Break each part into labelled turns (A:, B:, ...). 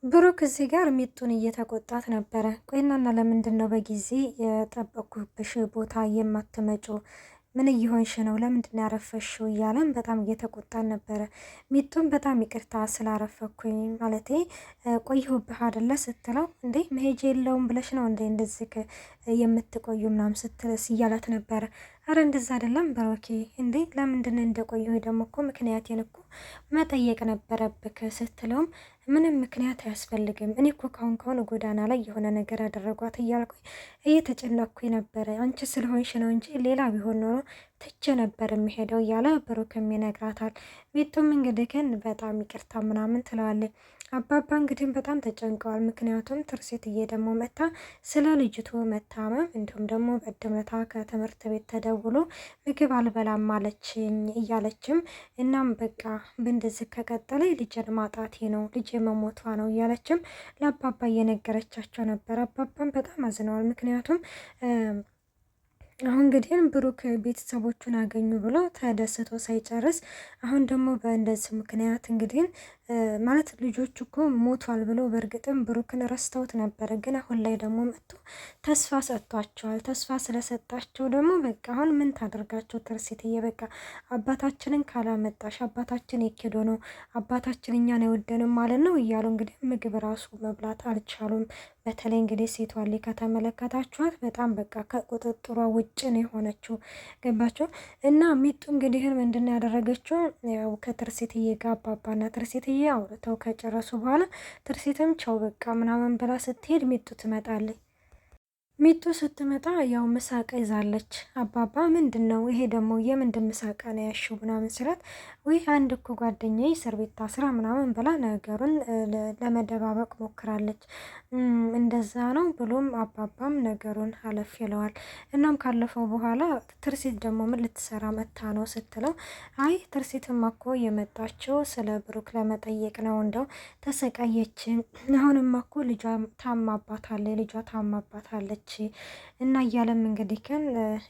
A: ብሩክ እዚህ ጋር ሚጡን እየተቆጣት ነበረ። ቆይናና ለምንድን ነው በጊዜ የጠበቅኩብሽ ቦታ የማትመጪው? ምን እየሆንሽ ነው? ለምንድን ነው ያረፈሽው? እያለን በጣም እየተቆጣን ነበረ። ሚጡን በጣም ይቅርታ ስላረፈኩኝ ማለቴ ቆየሁብህ አይደለ ስትለው፣ እንዴ መሄጃ የለውም ብለሽ ነው እንዴ እንደዚህ የምትቆዩ ምናምን ስትልስ እያላት ነበረ። አረ እንደዛ አይደለም ብሩኬ፣ እንዴ ለምንድን እንደቆየሁ ደግሞ እኮ ምክንያቴን እኮ መጠየቅ ነበረብክ ስትለውም ምንም ምክንያት አያስፈልግም። እኔ እኮ ካሁን ጎዳና ላይ የሆነ ነገር አደረጓት እያልኩኝ እየተጨነኩኝ ነበረ። አንቺ ስለሆንሽ ነው እንጂ ሌላ ቢሆን ኖሮ ትቼ ነበር የሚሄደው እያለ ብሩክም ይነግራታል። ሚጡም እንግዲህ ግን በጣም ይቅርታ ምናምን ትለዋለች። አባባ እንግዲህ በጣም ተጨንቀዋል። ምክንያቱም ትርሴትዬ ደግሞ መታ ስለ ልጅቱ መታመም እንዲሁም ደግሞ በድምረታ ከትምህርት ቤት ተደውሎ ምግብ አልበላም አለችኝ እያለችም እናም በቃ በእንደዚህ ከቀጠለ ልጅን ማጣቴ ነው ልጅ መሞቷ ነው እያለችም ለአባባ እየነገረቻቸው ነበር። አባባም በጣም አዝነዋል። ምክንያቱም አሁን እንግዲህ ብሩክ ቤተሰቦቹን አገኙ ብሎ ተደስቶ ሳይጨርስ አሁን ደግሞ በእንደዚህ ምክንያት እንግዲህ ማለት ልጆቹ እኮ ሞቷል ብሎ በእርግጥም ብሩክን ረስተውት ነበረ። ግን አሁን ላይ ደግሞ መጥቶ ተስፋ ሰጥቷቸዋል። ተስፋ ስለሰጣቸው ደግሞ በቃ አሁን ምን ታደርጋቸው ትርሲትዬ፣ በቃ አባታችንን ካላመጣሽ አባታችን የኬዶ ነው አባታችን እኛን አይወደንም ማለት ነው እያሉ እንግዲህ ምግብ ራሱ መብላት አልቻሉም። በተለይ እንግዲህ ሴቷ ላይ ከተመለከታችኋት በጣም በቃ ከቁጥጥሯ ውጭ ነው የሆነችው። ገባቸው እና ሚጡ እንግዲህ ምንድን ነው ያደረገችው? ያው ከትርሲትዬ ጋር አባባና ትርሲትዬ አውርተው ከጨረሱ በኋላ ትርሲትም ቻው በቃ ምናምን ብላ ስትሄድ ሚጡ ትመጣለች። ሚጡ ስትመጣ ያው ምሳቃ ይዛለች። አባባ ምንድን ነው ይሄ ደግሞ የምንድን ምሳቃ ነው ያሽው ምናምን ስላት፣ ወይ አንድ እኮ ጓደኛዬ እስር ቤት ታስራ ምናምን ብላ ነገሩን ለመደባበቅ ሞክራለች። እንደዛ ነው ብሎም አባባም ነገሩን አለፍ ይለዋል። እናም ካለፈው በኋላ ትርሲት ደግሞ ምን ልትሰራ መታ ነው ስትለው፣ አይ ትርሲትም እኮ የመጣችው ስለ ብሩክ ለመጠየቅ ነው፣ እንደው ተሰቃየች፣ አሁንም እኮ ልጇ ታማባታለች እና እያለም እንግዲህ ግን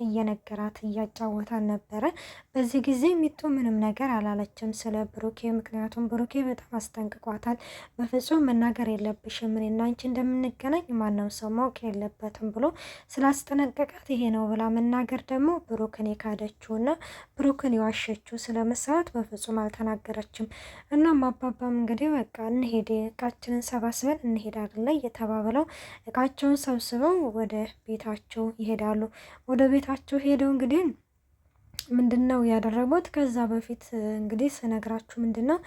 A: እየነገራት እያጫወታን ነበረ። በዚህ ጊዜ ሚጡ ምንም ነገር አላለችም ስለ ብሩኬ። ምክንያቱም ብሩኬ በጣም አስጠንቅቋታል። በፍጹም መናገር የለብሽም እኔና አንቺ እንደምንገናኝ ማንም ሰው ማወቅ የለበትም ብሎ ስላስጠነቀቃት ይሄ ነው ብላ መናገር ደግሞ ብሩክን የካደችውና ብሩክን የዋሸችው ስለመሰላት በፍጹም አልተናገረችም። እናም አባባም እንግዲህ በቃ እንሄድ እቃችንን ሰባስበን እንሄድ አይደለ እየተባብለው እቃቸውን ሰብስበው ወደ ቤታቸው ይሄዳሉ። ወደ ቤታቸው ሄደው እንግዲህ ምንድን ነው ያደረጉት? ከዛ በፊት እንግዲህ ስነግራችሁ ምንድን ነው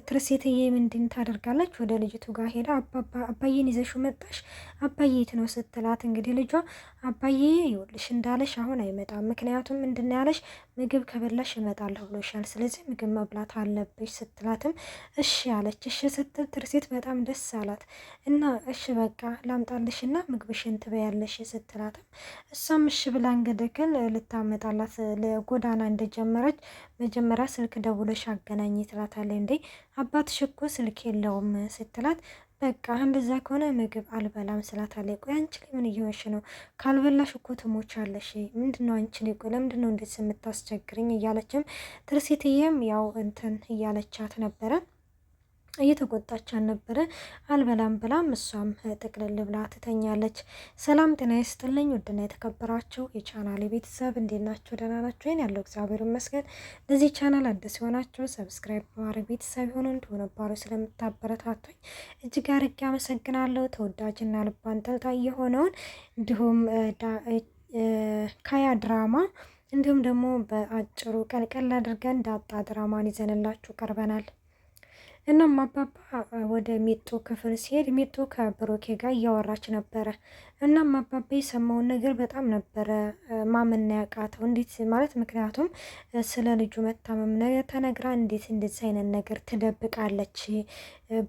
A: ትርሴትዬ ምንድን ታደርጋለች? ወደ ልጅቱ ጋር ሄዳ አባዬን ይዘሽው መጣሽ? አባዬ የት ነው ስትላት፣ እንግዲህ ልጇ አባዬ ይኸውልሽ እንዳለሽ አሁን አይመጣም። ምክንያቱም ምንድን ያለሽ ምግብ ከበላሽ እመጣለሁ ብሎሻል፣ ስለዚህ ምግብ መብላት አለብሽ ስትላትም እሺ አለች። እሺ ስትል ትርሴት በጣም ደስ አላት እና እሺ በቃ ላምጣልሽና ምግብሽን ትበያለሽ ስትላትም እሷም እሺ ብላ እንግዲህ ልታመጣላት ለጎዳና እንደጀመረች መጀመሪያ ስልክ ደውለሽ አገናኝ ትላታለች። እንዴ አባትሽ እኮ ስልክ የለውም ስትላት፣ በቃ እንደዛ ከሆነ ምግብ አልበላም ስላታለች። ቆይ አንቺ ላይ ምን እየሆንሽ ነው? ካልበላሽ እኮ ትሞቻለሽ። ምንድነው አንቺ ላይ ቆይ ለምንድነው እንደዚህ የምታስቸግርኝ? እያለችም ትርሲትዬም ያው እንትን እያለቻት ነበረ እየተቆጣቻን ነበረ። አልበላም ብላም እሷም ጥቅልል ብላ ትተኛለች። ሰላም ጤና ይስጥልኝ ውድና የተከበራችሁ የቻናል ቤተሰብ እንዴት ናችሁ? ደህና ናችሁ? ይሄን ያለው እግዚአብሔር ይመስገን። ለዚህ ቻናል አዲስ የሆናችሁ ሰብስክራይብ በማድረግ ቤተሰብ የሆኑ እንደሆነ ባሮ ስለምታበረታቱኝ እጅግ አርጌ አመሰግናለሁ። ተወዳጅና ልብ አንጠልጣይ የሆነውን እንዲሁም ካያ ድራማ እንዲሁም ደግሞ በአጭሩ ቀልቀል አድርገን ዳጣ ድራማን ይዘንላችሁ ቀርበናል። እናም አባባ ወደ ሚጡ ክፍል ሲሄድ ሚጡ ከብሩኬ ጋር እያወራች ነበረ። እናም አባባ የሰማውን ነገር በጣም ነበረ ማመን ያቃተው። እንዴት ማለት ምክንያቱም ስለ ልጁ መታመም ነገር ተነግራ እንዴት እንደዚህ አይነት ነገር ትደብቃለች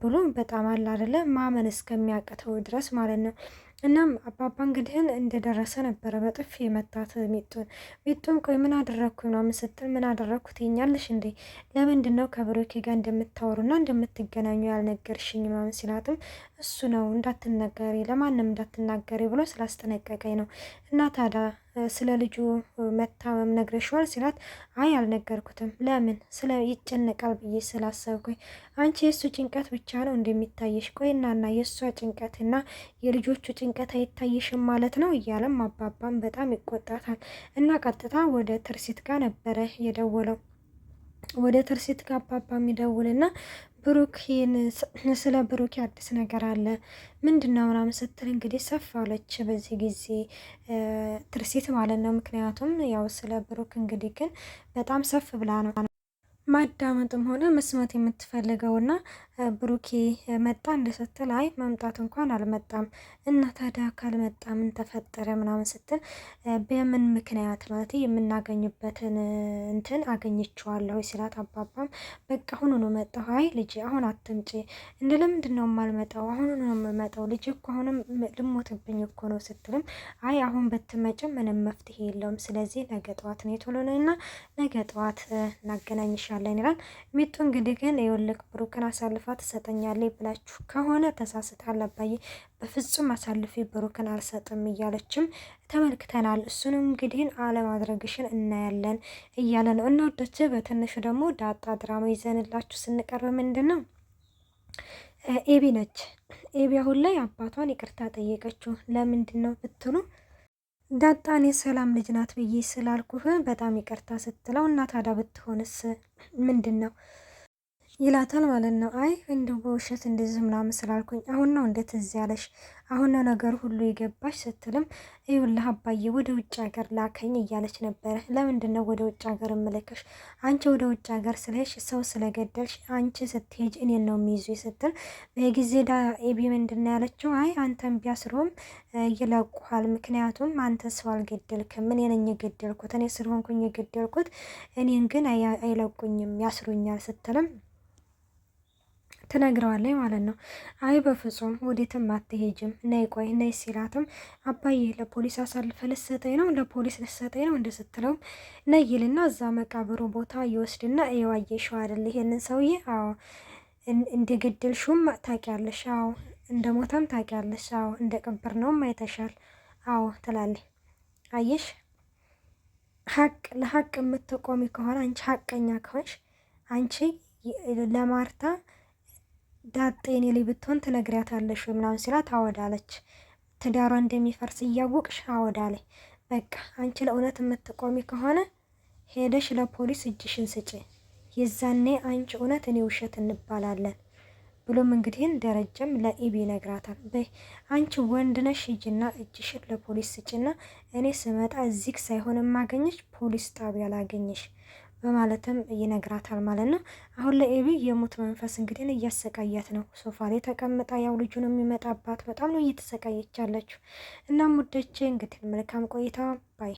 A: ብሎ በጣም አለ አይደለ ማመን እስከሚያቅተው ድረስ ማለት ነው። እናም አባባ እንግዲህን እንደደረሰ ነበረ በጥፊ የመታት ሚጡም ቆይ ምን አደረግኩ ምናምን ስትል ምን አደረግኩ ትይኛለሽ እንዴ? ለምንድን ነው ከብሩኬ ጋር እንደምታወሩና እንደምትገናኙ ያልነገርሽኝ ምናምን ሲላትም እሱ ነው እንዳትናገሪ ለማንም እንዳትናገሪ ብሎ ስላስጠነቀቀኝ ነው። እና ታዲያ ስለ ልጁ መታመም ነግረሽዋል ሲላት፣ አይ አልነገርኩትም። ለምን? ስለ ይጨነቃል ብዬ ስላሰብኩኝ። አንቺ የእሱ ጭንቀት ብቻ ነው እንደሚታየሽ? ቆይናና የእሷ ጭንቀትና የልጆቹ ጭንቀት አይታይሽም ማለት ነው እያለም አባባም በጣም ይቆጣታል። እና ቀጥታ ወደ ትርሲት ጋር ነበረ የደወለው። ወደ ትርሲት ጋር አባባ የሚደውልና ብሩክን ስለ ብሩክ አዲስ ነገር አለ ምንድነው ምናምን ስትል እንግዲህ ሰፍ አለች በዚህ ጊዜ ትርሲት ማለት ነው። ምክንያቱም ያው ስለ ብሩክ እንግዲህ ግን በጣም ሰፍ ብላ ነው ማዳመጥም ሆነ መስማት የምትፈልገውና ብሩኬ መጣ እንደስትል አይ መምጣት እንኳን አልመጣም እና ታዲያ ካልመጣ ምን ተፈጠረ ምናምን ስትል በምን ምክንያት ማለት የምናገኝበትን እንትን አገኘችዋለሁ ሲላት አባባም በቃ አሁኑ ነው መጣሁ። አይ ልጅ አሁን አትምጪ እንደ ለምንድን ነው የማልመጣው? አሁኑ ነው የምመጣው ልጅ እኮ አሁንም ልሞትብኝ እኮ ነው ስትልም አይ አሁን ብትመጭም ምንም መፍትሄ የለውም። ስለዚህ ነገ ጠዋት ነው ቶሎ ነው እና ነገ ጠዋት እናገናኝሻለን ይላል። ሚጡ እንግዲህ ግን የወለክ ብሩክን አሳልፋ ትሰጠኛለች ብላችሁ ከሆነ ተሳስታል አባዬ፣ በፍጹም አሳልፌ ብሩክን አልሰጥም እያለችም ተመልክተናል። እሱንም እንግዲህ አለማድረግሽን እናያለን እያለ ነው። እና ወደች በትንሹ ደግሞ ዳጣ ድራማ ይዘንላችሁ ስንቀርብ ምንድን ነው ኤቢ ነች። ኤቢ አሁን ላይ አባቷን ይቅርታ ጠየቀችው። ለምንድን ነው ብትሉ ዳጣን የሰላም ልጅ ናት ብዬ ስላልኩህ በጣም ይቅርታ ስትለው እና ታዲያ ብትሆንስ ምንድን ነው ይላታል ማለት ነው። አይ እንደው በውሸት እንደዚህ ምናምን ስላልኩኝ አሁን ነው እንዴት እዚህ ያለሽ አሁን ነው ነገር ሁሉ የገባሽ ስትልም ይኸውልህ አባዬ ወደ ውጭ ሀገር ላከኝ እያለች ነበረ። ለምንድን ነው ወደ ውጭ ሀገር እምልክሽ? አንቺ ወደ ውጭ ሀገር ስለሽ ሰው ስለገደልሽ አንቺ ስትሄጅ እኔን ነው የሚይዙ ስትል በጊዜ ዳ ኤቢ ምንድን ነው ያለችው? አይ አንተን ቢያስሩም ይለቁሃል፣ ምክንያቱም አንተ ሰው አልገደልክም፣ እኔ ነኝ የገደልኩት፣ እኔ ስለሆንኩኝ የገደልኩት፣ እኔን ግን አይለቁኝም ያስሩኛል ስትልም ትነግረዋለች ማለት ነው። አይ በፍጹም ወዴትም አትሄጅም፣ ነይ ቆይ ነይ ሲላትም አባዬ ለፖሊስ አሳልፈ ልሰጠኝ ነው ለፖሊስ ልሰጠኝ ነው እንደ ስትለውም ነይ ይልና እዛ መቃብሩ ቦታ ይወስድና እየዋየሽው አይደል ይሄንን ሰውዬ? አዎ እንደ ገደልሽውም ታውቂያለሽ፣ አዎ እንደ ሞተም ታውቂያለሽ፣ አዎ እንደ ቀበር ነውም አይተሻል፣ አዎ ትላለች። አየሽ ሀቅ ለሀቅ የምትቆሚ ከሆነ አንቺ ሀቀኛ ከሆንሽ አንቺ ለማርታ ዳጤ እኔ ላይ ብትሆን ትነግሪያታለሽ ምናምን ሲላት አወዳለች። ትዳሯ እንደሚፈርስ እያወቅሽ አወዳለች። በቃ አንቺ ለእውነት የምትቆሚ ከሆነ ሄደሽ ለፖሊስ እጅሽን ስጪ፣ የዛኔ አንቺ እውነት እኔ ውሸት እንባላለን ብሎም እንግዲህን ደረጀም ለኢቢ ይነግራታል። በይ አንቺ ወንድ ነሽ ሂጂና እጅሽን ለፖሊስ ስጪና እኔ ስመጣ እዚህ ሳይሆን የማገኘሽ ፖሊስ ጣቢያ ላገኘሽ በማለትም ይነግራታል ማለት ነው። አሁን ለኤቢ የሞት መንፈስ እንግዲህ እያሰቃያት ነው። ሶፋ ላይ ተቀምጣ ያው ልጁን የሚመጣባት በጣም ነው እየተሰቃየች ያለችው። እናም ውዶቼ እንግዲህ መልካም ቆይታ ባይ